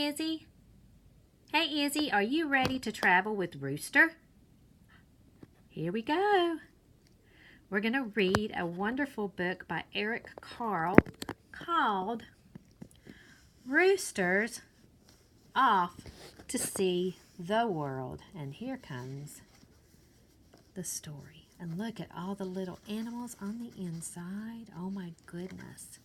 Izzy. Hey, Izzy, are you ready to travel with Rooster? Here we go. We're going to read a wonderful book by Eric Carle called Roosters Off to See the World. And here comes the story. And look at all the little animals on the inside. Oh my goodness.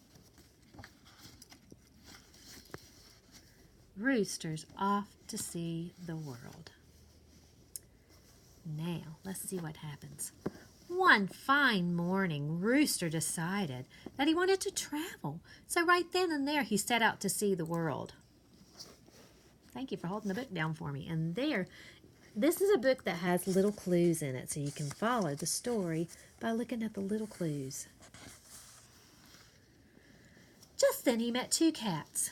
Roosters off to see the world. Now, let's see what happens. One fine morning, Rooster decided that he wanted to travel. So right then and there, he set out to see the world. Thank you for holding the book down for me. And this is a book that has little clues in it, so you can follow the story by looking at the little clues. Just then he met two cats.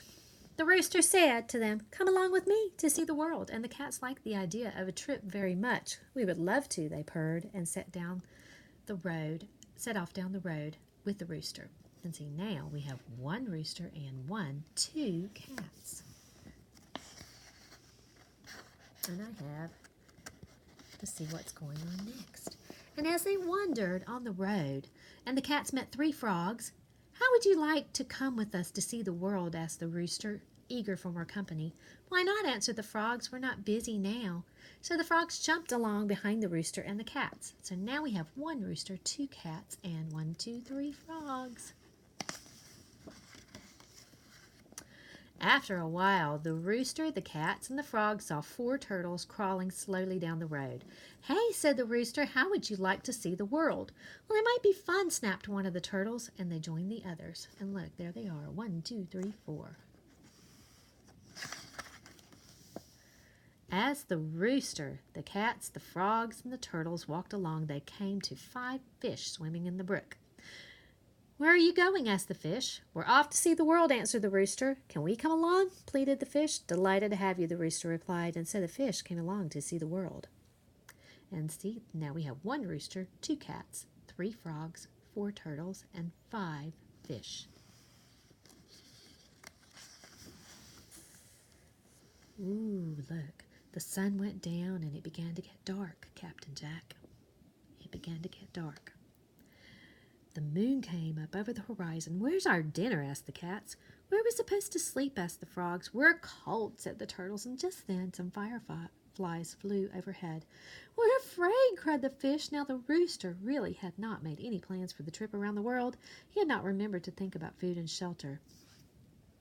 The rooster said to them, "Come along with me to see the world." And the cats liked the idea of a trip very much. "We would love to," they purred, and set off down the road with the rooster. And see, now we have one rooster and two cats. And I have to see what's going on next. And as they wandered on the road, and the cats met three frogs, "How would you like to come with us to see the world?" asked the rooster, eager for more company. "Why not?" answered the frogs. "We're not busy now." So the frogs jumped along behind the rooster and the cats. So now we have one rooster, two cats, and 1, 2, 3 frogs. After a while, the rooster, the cats, and the frogs saw 4 turtles crawling slowly down the road. "Hey," said the rooster, "how would you like to see the world?" "Well, it might be fun," snapped one of the turtles, and they joined the others. And look, there they are, 1, 2, 3, 4. As the rooster, the cats, the frogs, and the turtles walked along, they came to 5 fish swimming in the brook. "Where are you going?" asked the fish. "We're off to see the world," answered the rooster. "Can we come along?" pleaded the fish. "Delighted to have you," the rooster replied, and so the fish came along to see the world. And see, now we have 1 rooster, 2 cats, 3 frogs, 4 turtles, and 5 fish. Ooh, look. The sun went down and it began to get dark, Captain Jack. It began to get dark. The moon came up over the horizon. "Where's our dinner?" asked the cats. "Where are we supposed to sleep?" asked the frogs. "We're cold," said the turtles, and just then some fireflies flew overhead. "We're afraid," cried the fish. Now the rooster really had not made any plans for the trip around the world. He had not remembered to think about food and shelter.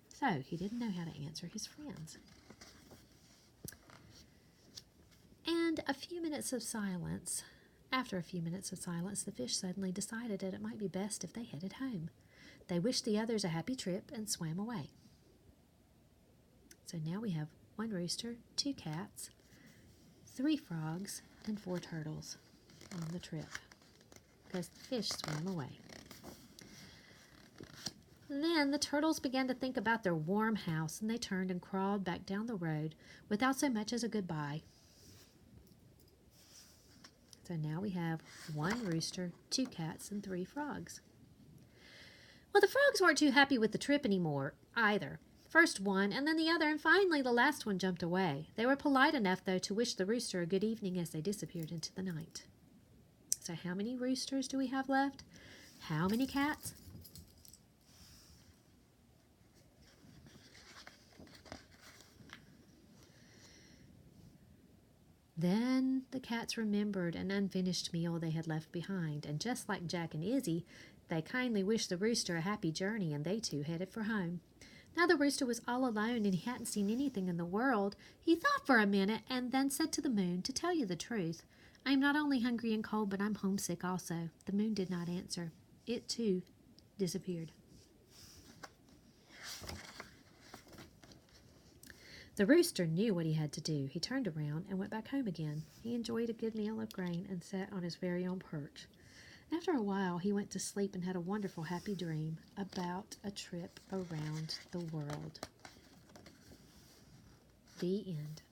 So he didn't know how to answer his friends. And after a few minutes of silence, the fish suddenly decided that it might be best if they headed home. They wished the others a happy trip and swam away. So now we have 1 rooster, 2 cats, 3 frogs, and 4 turtles on the trip because the fish swam away. Then the turtles began to think about their warm house, and they turned and crawled back down the road without so much as a goodbye. So now we have 1 rooster, 2 cats, and 3 frogs. Well, the frogs weren't too happy with the trip anymore either. First one, and then the other, and finally the last one jumped away. They were polite enough, though, to wish the rooster a good evening as they disappeared into the night. So how many roosters do we have left? How many cats? Then the cats remembered an unfinished meal they had left behind, and just like Jack and Izzy, they kindly wished the rooster a happy journey, and they too headed for home. Now the rooster was all alone, and he hadn't seen anything in the world. He thought for a minute, and then said to the moon, "To tell you the truth, I am not only hungry and cold, but I'm homesick also." The moon did not answer. It too disappeared. The rooster knew what he had to do. He turned around and went back home again. He enjoyed a good meal of grain and sat on his very own perch. After a while, he went to sleep and had a wonderful, happy dream about a trip around the world. The end.